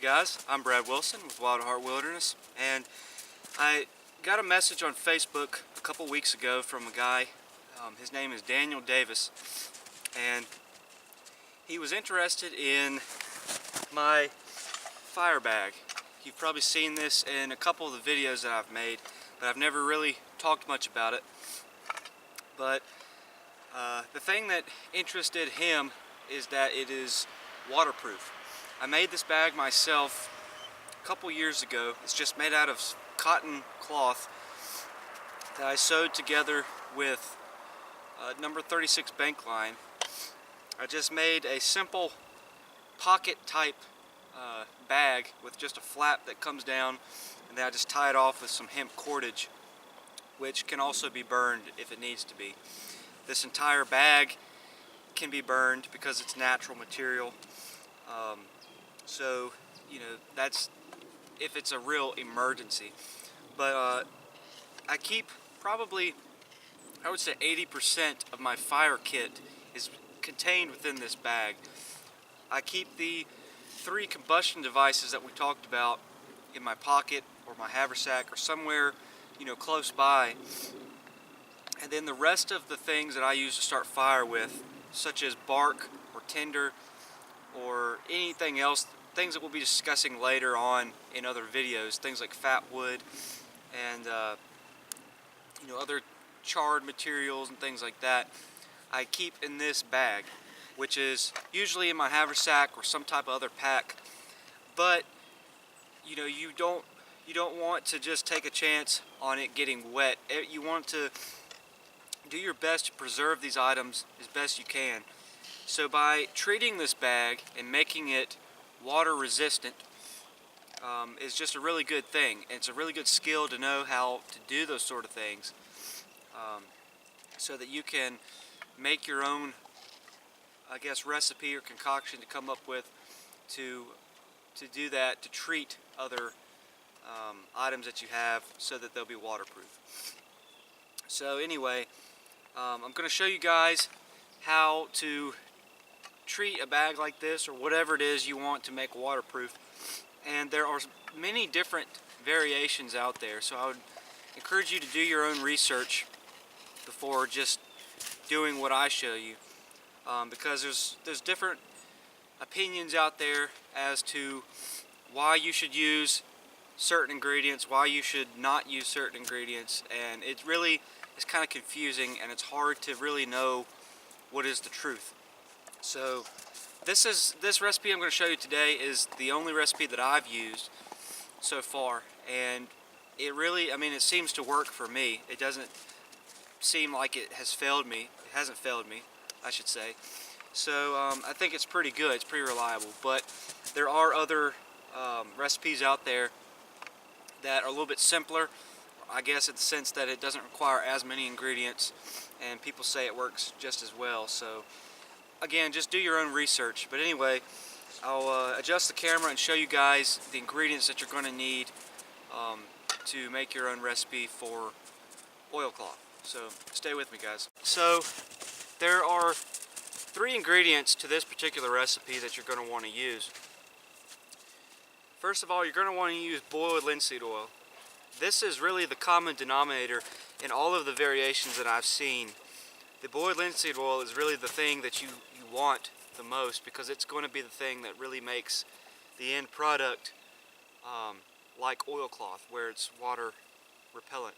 guys, I'm Brad Wilson with Wild at Heart Wilderness, and I got a message on Facebook a couple weeks ago from a guy. His name is Daniel Davis, and he was interested in my fire bag. You've probably seen this in a couple of the videos that I've made, but I've never really talked much about it. But the thing that interested him is that it is waterproof. I made this bag myself a couple years ago. It's just made out of cotton cloth that I sewed together with number 36 bank line. I just made a simple pocket type bag with just a flap that comes down, and then I just tie it off with some hemp cordage, which can also be burned if it needs to be. This entire bag can be burned because it's natural material. So, you know, that's if it's a real emergency. But I keep probably, I would say 80% of my fire kit is contained within this bag. I keep the 3 combustion devices that we talked about in my pocket or my haversack or somewhere, you know, close by. And then the rest of the things that I use to start fire with, such as bark or tinder or anything else, things that we'll be discussing later on in other videos, things like fat wood and you know, other charred materials and things like that, I keep in this bag, which is usually in my haversack or some type of other pack. But you know, you don't want to just take a chance on it getting wet. You want to do your best to preserve these items as best you can. So by treating this bag and making it water resistant is just a really good thing. And it's a really good skill to know how to do those sort of things, so that you can make your own, I guess, recipe or concoction to come up with to do that, to treat other items that you have so that they'll be waterproof. So anyway, I'm going to show you guys how to treat a bag like this or whatever it is you want to make waterproof. And there are many different variations out there, so I would encourage you to do your own research before just doing what I show you, because there's different opinions out there as to why you should use certain ingredients, why you should not use certain ingredients, and it really is kind of confusing, and it's hard to really know what is the truth. So this recipe I'm going to show you today is the only recipe that I've used so far, and it really, I mean, it seems to work for me. It doesn't seem like it has failed me. It hasn't failed me, I should say. So I think it's pretty good. It's pretty reliable. But there are other recipes out there that are a little bit simpler, I guess, in the sense that it doesn't require as many ingredients, and people say it works just as well. So again, just do your own research. But anyway, I'll adjust the camera and show you guys the ingredients that you're going to need to make your own recipe for oilcloth. So stay with me, guys. So there are 3 ingredients to this particular recipe that you're going to want to use. First of all, you're going to want to use boiled linseed oil. This is really the common denominator in all of the variations that I've seen. The boiled linseed oil is really the thing that you want the most, because it's going to be the thing that really makes the end product like oilcloth, where it's water repellent.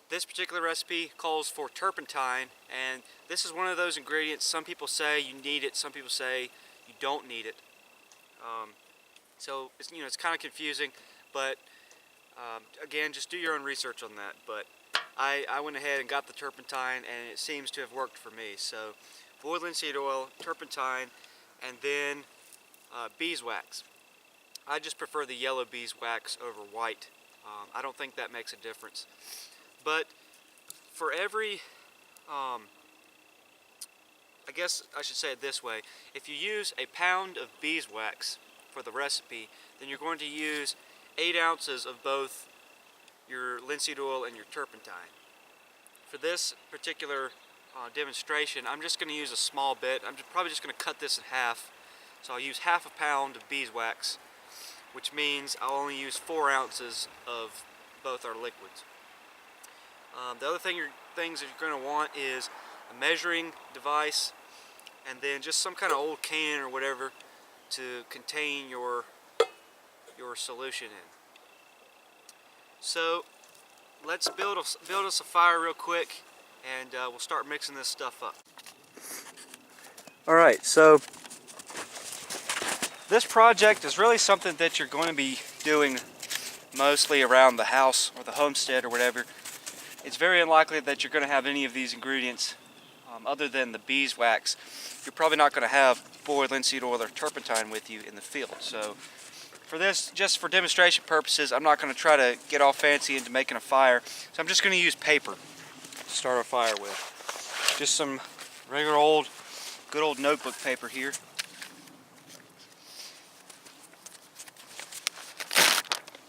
This particular recipe calls for turpentine, and this is one of those ingredients some people say you need it, some people say you don't need it. So it's, you know, it's kind of confusing, but again, just do your own research on that. But I went ahead and got the turpentine, and it seems to have worked for me. So boiled linseed oil, turpentine, and then beeswax. I just prefer the yellow beeswax over white. I don't think that makes a difference. But for every, I guess I should say it this way, if you use a pound of beeswax for the recipe, then you're going to use 8 ounces of both your linseed oil and your turpentine. For this particular demonstration, I'm just going to use a small bit. I'm probably just going to cut this in half So I'll use half a pound of beeswax, which means I'll only use 4 ounces of both our liquids. The other things that you're going to want is a measuring device, and then just some kind of old can or whatever to contain your solution in. So let's build us a fire real quick, and we'll start mixing this stuff up. Alright, so this project is really something that you're going to be doing mostly around the house or the homestead or whatever. It's very unlikely that you're going to have any of these ingredients other than the beeswax. You're probably not going to have boiled linseed oil or turpentine with you in the field. So for this, just for demonstration purposes, I'm not going to try to get all fancy into making a fire. So I'm just going to use paper to start a fire with. Just some regular good old notebook paper here.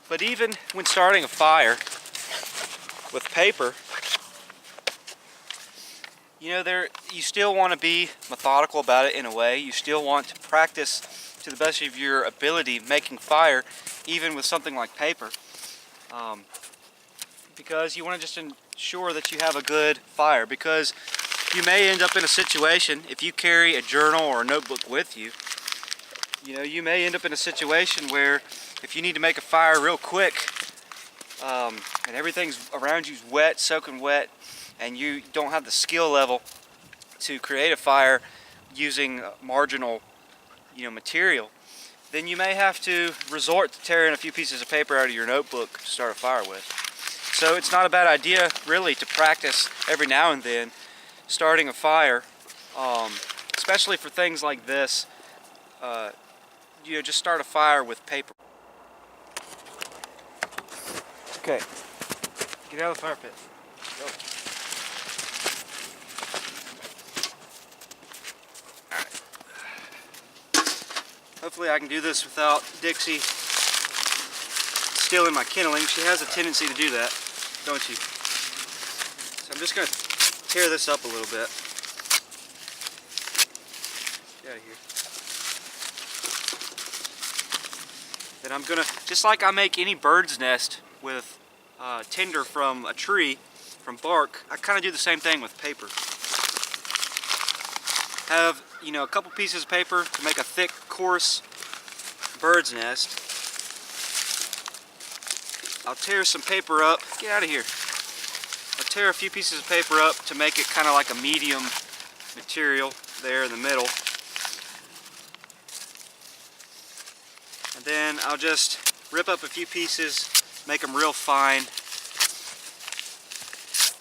But even when starting a fire with paper, you still want to be methodical about it in a way. You still want to practice to the best of your ability making fire, even with something like paper, because you want to just ensure that you have a good fire. Because you may end up in a situation, if you carry a journal or a notebook with you, you may end up in a situation where if you need to make a fire real quick, and everything's around you's wet, soaking wet, and you don't have the skill level to create a fire using marginal material, then you may have to resort to tearing a few pieces of paper out of your notebook to start a fire with. So it's not a bad idea really to practice every now and then starting a fire, especially for things like this. Just start a fire with paper. Okay, get out of the fire pit. Go. Hopefully I can do this without Dixie stealing my kindling. She has a tendency to do that, don't you? So I'm just going to tear this up a little bit. Get out of here. Then I'm going to, just like I make any bird's nest with tinder from a tree, from bark, I kind of do the same thing with paper. Have a couple pieces of paper to make a thick, coarse bird's nest. I'll tear some paper up. Get out of here. I'll tear a few pieces of paper up to make it kind of like a medium material there in the middle. And then I'll just rip up a few pieces, make them real fine,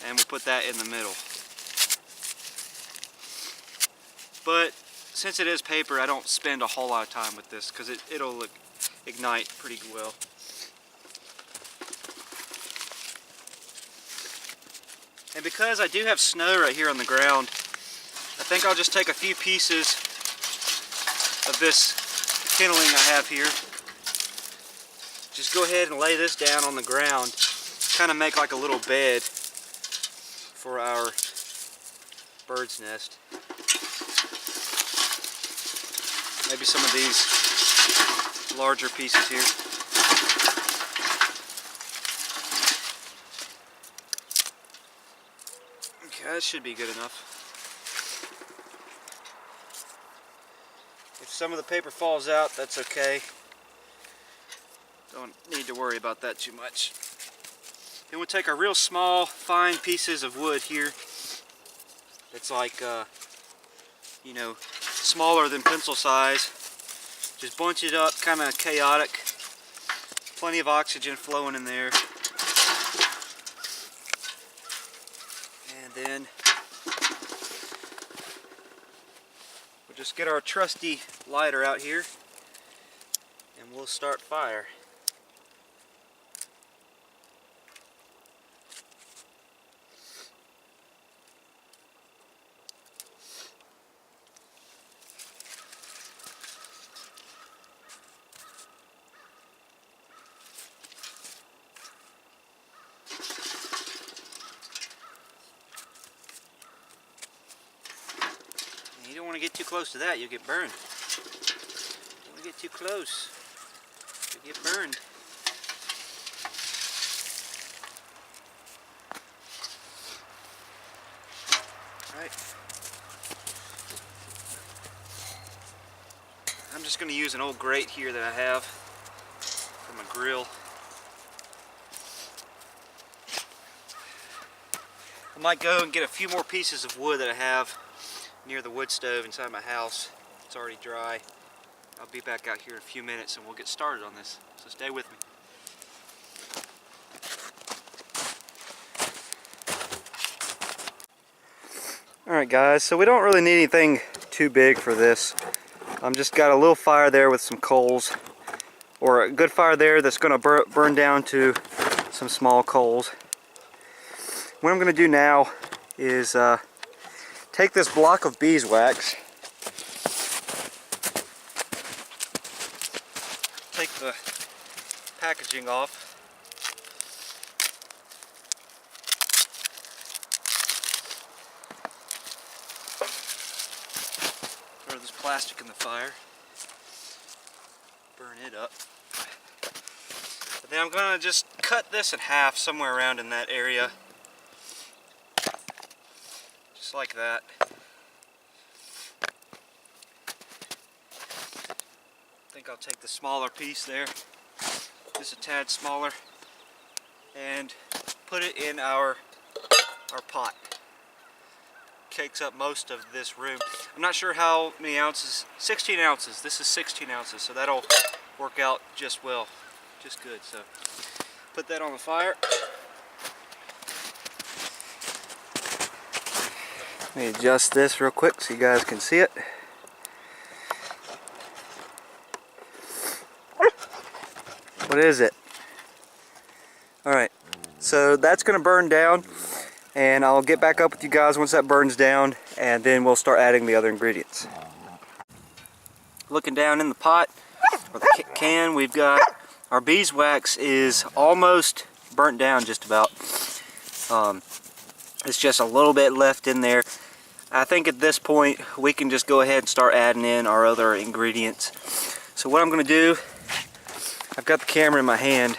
and we'll put that in the middle. But since it is paper, I don't spend a whole lot of time with this because it'll ignite pretty well. And because I do have snow right here on the ground, I think I'll just take a few pieces of this kindling I have here. Just go ahead and lay this down on the ground, kind of make like a little bed for our bird's nest. Maybe some of these larger pieces here. Okay, that should be good enough. If some of the paper falls out, that's okay. Don't need to worry about that too much. Then we'll take our real small, fine pieces of wood here. It's like, smaller than pencil size. Just bunch it up, kind of chaotic. Plenty of oxygen flowing in there. And then we'll just get our trusty lighter out here and we'll start fire. You don't want to get too close to that, you'll get burned. Don't get too close. You'll get burned. Alright. I'm just going to use an old grate here that I have from a grill. I might go and get a few more pieces of wood that I have near the wood stove inside my house. It's already dry. I'll be back out here in a few minutes and we'll get started on this. So stay with me. Alright guys, so we don't really need anything too big for this. I'm just got a little fire there with some coals, or a good fire there that's going to burn down to some small coals. What I'm going to do now is take this block of beeswax, take the packaging off, throw this plastic in the fire, burn it up. And then I'm going to just cut this in half somewhere around in that area. Just like that. I think I'll take the smaller piece there, just a tad smaller, and put it in our pot. Takes up most of this room. I'm not sure how many ounces. 16 ounces. This is 16 ounces, so that'll work out just well, just good. So put that on the fire. Let me adjust this real quick so you guys can see it. What is it? Alright, so that's going to burn down, and I'll get back up with you guys once that burns down, and then we'll start adding the other ingredients. Looking down in the pot, or the can, we've got our beeswax is almost burnt down just about. It's just a little bit left in there. I think at this point we can just go ahead and start adding in our other ingredients. So what I'm going to do, I've got the camera in my hand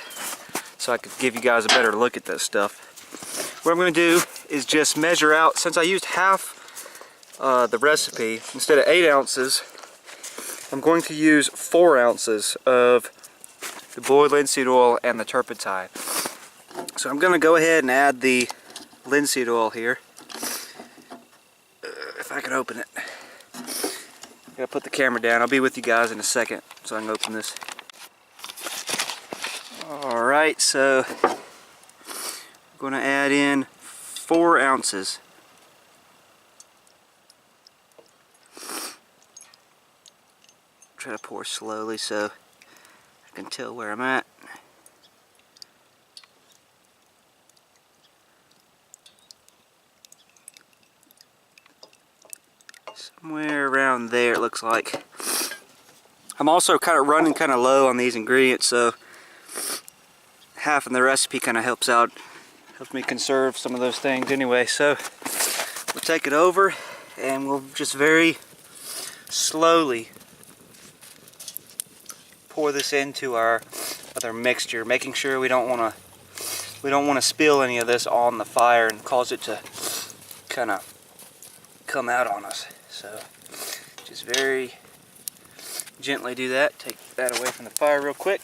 so I could give you guys a better look at this stuff. What I'm going to do is just measure out, since I used half the recipe, instead of 8 ounces, I'm going to use 4 ounces of the boiled linseed oil and the turpentine. So I'm going to go ahead and add the linseed oil here. If I can open it. I'm going to put the camera down. I'll be with you guys in a second so I can open this. Alright, so I'm going to add in 4 ounces. Try to pour slowly so I can tell where I'm at. Somewhere around there it looks like. I'm also kind of running kind of low on these ingredients, so half in the recipe kind of helps me conserve some of those things anyway. So we'll take it over and we'll just very slowly pour this into our other mixture, making sure we don't want to spill any of this on the fire and cause it to kind of come out on us. So just very gently do that. Take that away from the fire real quick.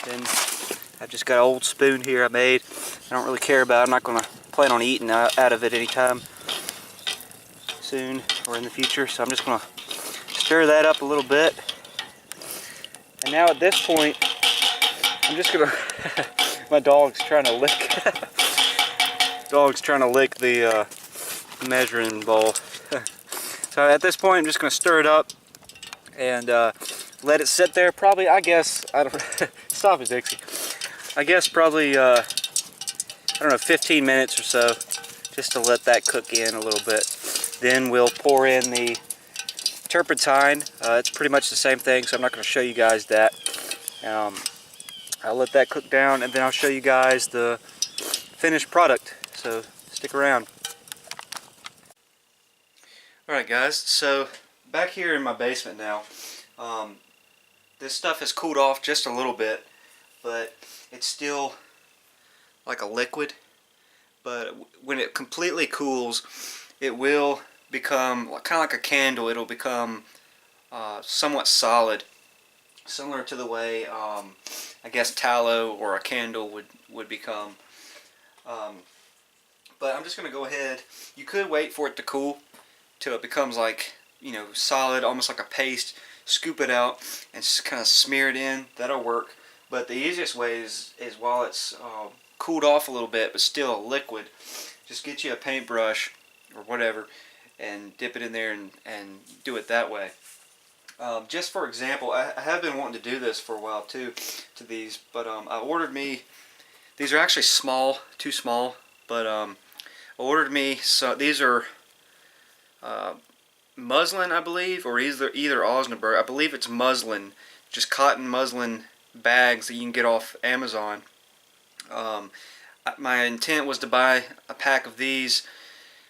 Then I've just got an old spoon here I made. I don't really care about it. I'm not going to plan on eating out of it anytime soon or in the future. So I'm just going to stir that up a little bit. And now at this point, I'm just going to... my dog's trying to lick... dog's trying to lick the measuring bowl. So at this point I'm just going to stir it up and let it sit there probably, I guess, I don't stop it, Dixie. I guess probably I don't know, 15 minutes or so, just to let that cook in a little bit. Then we'll pour in the turpentine. It's pretty much the same thing, so I'm not going to show you guys that. I'll let that cook down and then I'll show you guys the finished product, so stick around. Alright guys, so back here in my basement now, This stuff has cooled off just a little bit, but it's still like a liquid. But when it completely cools, it will become kind of like a candle. It'll become somewhat solid, similar to the way I guess tallow or a candle would become. But I'm just going to go ahead. You could wait for it to cool till it becomes like, you know, solid, almost like a paste. Scoop it out and just kind of smear it in. That'll work. But the easiest way is while it's cooled off a little bit but still a liquid, just get you a paintbrush or whatever and dip it in there and do it that way. Just for example, I have been wanting to do this for a while too, to these, but I ordered me, these are actually small, too small, but I ordered me, so these are muslin, I believe, or either Osnaburg. I believe it's muslin, just cotton muslin bags that you can get off Amazon. My intent was to buy a pack of these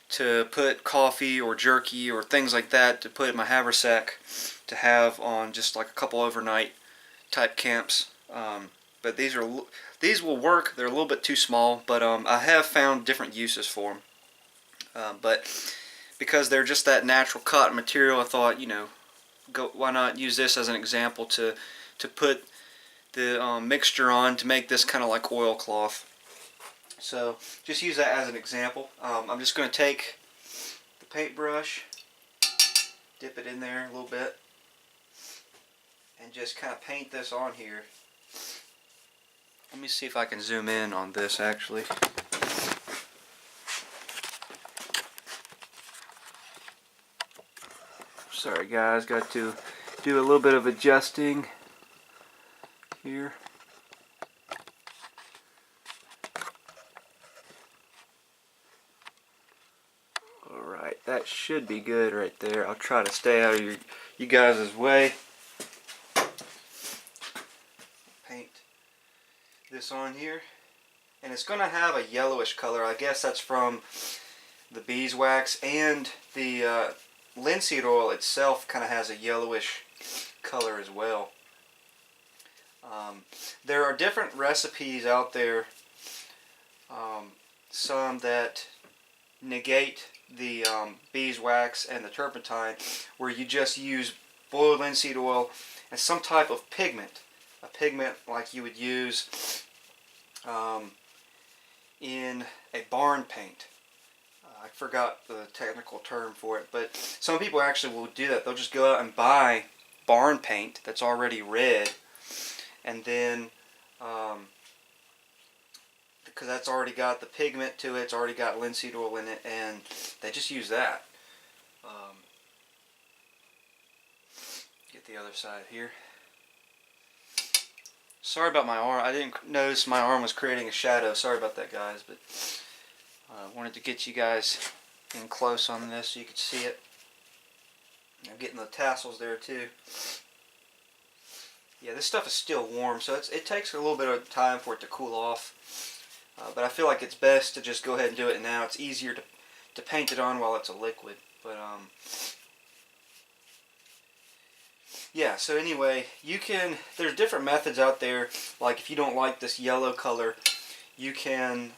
to put coffee or jerky or things like that to put in my haversack to have on just like a couple overnight type camps. But these will work. They're a little bit too small, but I have found different uses for them. But because they're just that natural cotton material, I thought, you know, why not use this as an example to put the mixture on to make this kind of like oilcloth. So just use that as an example. I'm just going to take the paintbrush, dip it in there a little bit, and just kind of paint this on here. Let me see if I can zoom in on this actually. Sorry guys, got to do a little bit of adjusting here. Alright, that should be good right there. I'll try to stay out of you guys' way. Paint this on here. And it's going to have a yellowish color. I guess that's from the beeswax, and the linseed oil itself kind of has a yellowish color as well. There are different recipes out there, some that negate the beeswax and the turpentine, where you just use boiled linseed oil and some type of pigment, a pigment like you would use in a barn paint. I forgot the technical term for it, but some people actually will do that. They'll just go out and buy barn paint that's already red, and then because that's already got the pigment to it, it's already got linseed oil in it, and they just use that. Get the other side here. Sorry about my arm. I didn't notice my arm was creating a shadow. Sorry about that, guys, but I wanted to get you guys in close on this so you could see it. I'm getting the tassels there too. Yeah, this stuff is still warm, so it takes a little bit of time for it to cool off. But I feel like it's best to just go ahead and do it now. It's easier to paint it on while it's a liquid. But yeah, so anyway, there's different methods out there. Like if you don't like this yellow color, you can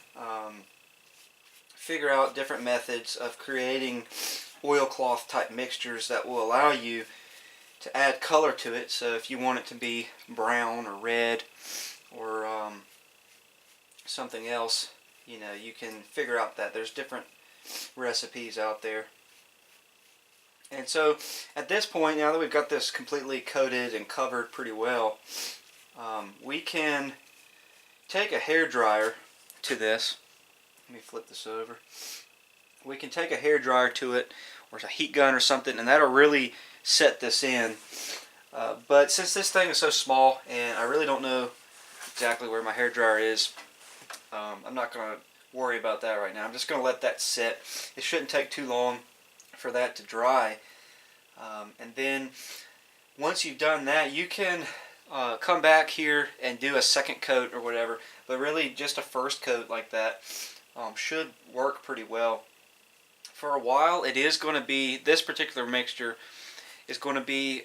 figure out different methods of creating oilcloth type mixtures that will allow you to add color to it. So if you want it to be brown or red or something else, you know, you can figure out that there's different recipes out there. And so at this point, now that we've got this completely coated and covered pretty well, we can take a hairdryer to this. Let me flip this over. We can take a hairdryer to it, or a heat gun or something, and that'll really set this in. But since this thing is so small, and I really don't know exactly where my hairdryer is, I'm not going to worry about that right now. I'm just going to let that sit. It shouldn't take too long for that to dry. And then once you've done that, you can come back here and do a second coat or whatever. But really just a first coat like that should work pretty well. For a while, it is going to be, this particular mixture is going to be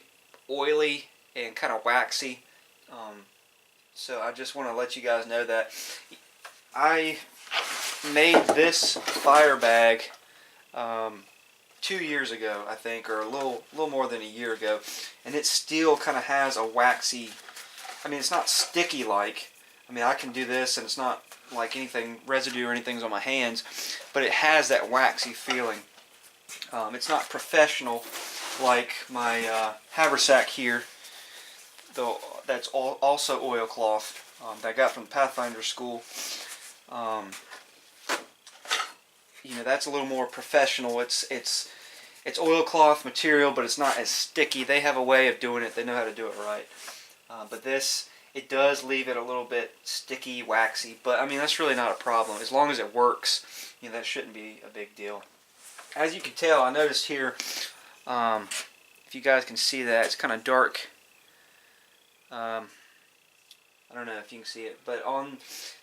oily and kind of waxy. So I just want to let you guys know that I made this fire bag 2 years ago, I think, or a little more than a year ago, and it still kind of has a waxy. I mean, it's not sticky like. I mean, I can do this, and it's not like anything residue or anything's on my hands, but it has that waxy feeling. It's not professional like my haversack here, though. That's also oilcloth that I got from the Pathfinder school. You know, that's a little more professional. It's oilcloth material, but it's not as sticky. They have a way of doing it. They know how to do it right. But this, it does leave it a little bit sticky, waxy. But I mean, that's really not a problem as long as it works. You know, that shouldn't be a big deal. As you can tell, I noticed here. If you guys can see that, it's kind of dark. I don't know if you can see it, but on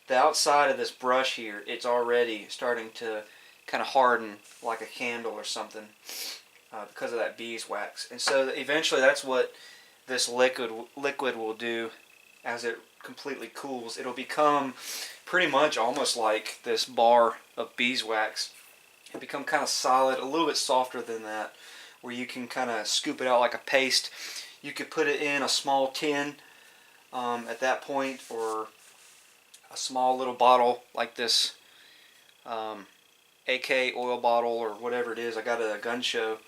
the outside of this brush here, it's already starting to kind of harden like a candle or something because of that beeswax. And so eventually that's what this liquid will do as it completely cools. It'll become pretty much almost like this bar of beeswax. It'll become kind of solid, a little bit softer than that, where you can kind of scoop it out like a paste. You could put it in a small tin at that point, or a small little bottle like this AK oil bottle or whatever it is. I got it at a gun show.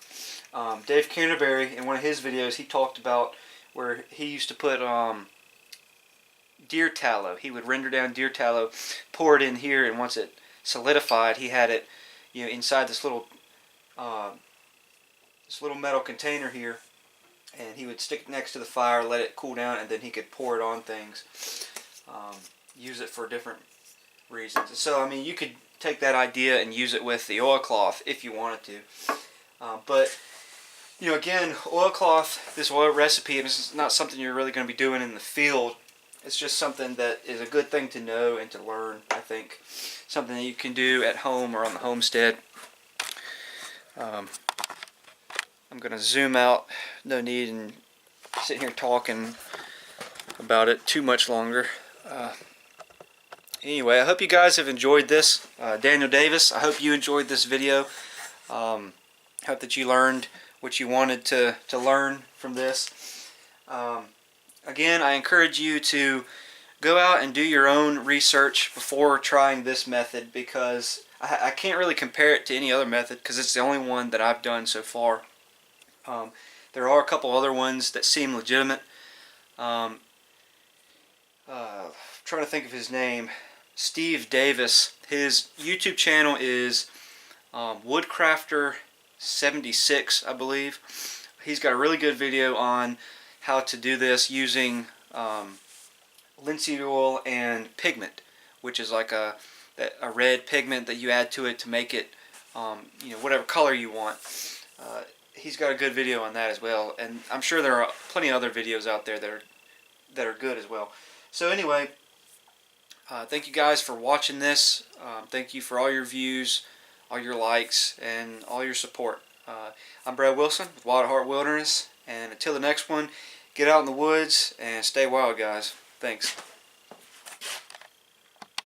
Dave Canterbury, in one of his videos, he talked about where he used to put deer tallow. He would render down deer tallow, pour it in here, and once it solidified, he had it, you know, inside this little metal container here, and he would stick it next to the fire, let it cool down, and then he could pour it on things, use it for different reasons. And so, I mean, you could take that idea and use it with the oilcloth if you wanted to. But, you know, again, oilcloth, this oil recipe, this is not something you're really going to be doing in the field. It's just something that is a good thing to know and to learn, I think. Something that you can do at home or on the homestead. I'm going to zoom out. No need in sitting here talking about it too much longer. Anyway, I hope you guys have enjoyed this. Daniel Davis, I hope you enjoyed this video. Hope that you learned what you wanted to learn from this. Again, I encourage you to go out and do your own research before trying this method, because I can't really compare it to any other method because it's the only one that I've done so far. There are a couple other ones that seem legitimate. I'm trying to think of his name. Steve Davis. His YouTube channel is Woodcrafter76, I believe. He's got a really good video on how to do this using linseed oil and pigment, which is like a red pigment that you add to it to make it, you know, whatever color you want. He's got a good video on that as well, and I'm sure there are plenty of other videos out there that are good as well. So anyway, thank you guys for watching this. Thank you for all your views, all your likes, and all your support. I'm Brad Wilson with Wild at Heart Wilderness, and until the next one, get out in the woods and stay wild, guys. Thanks.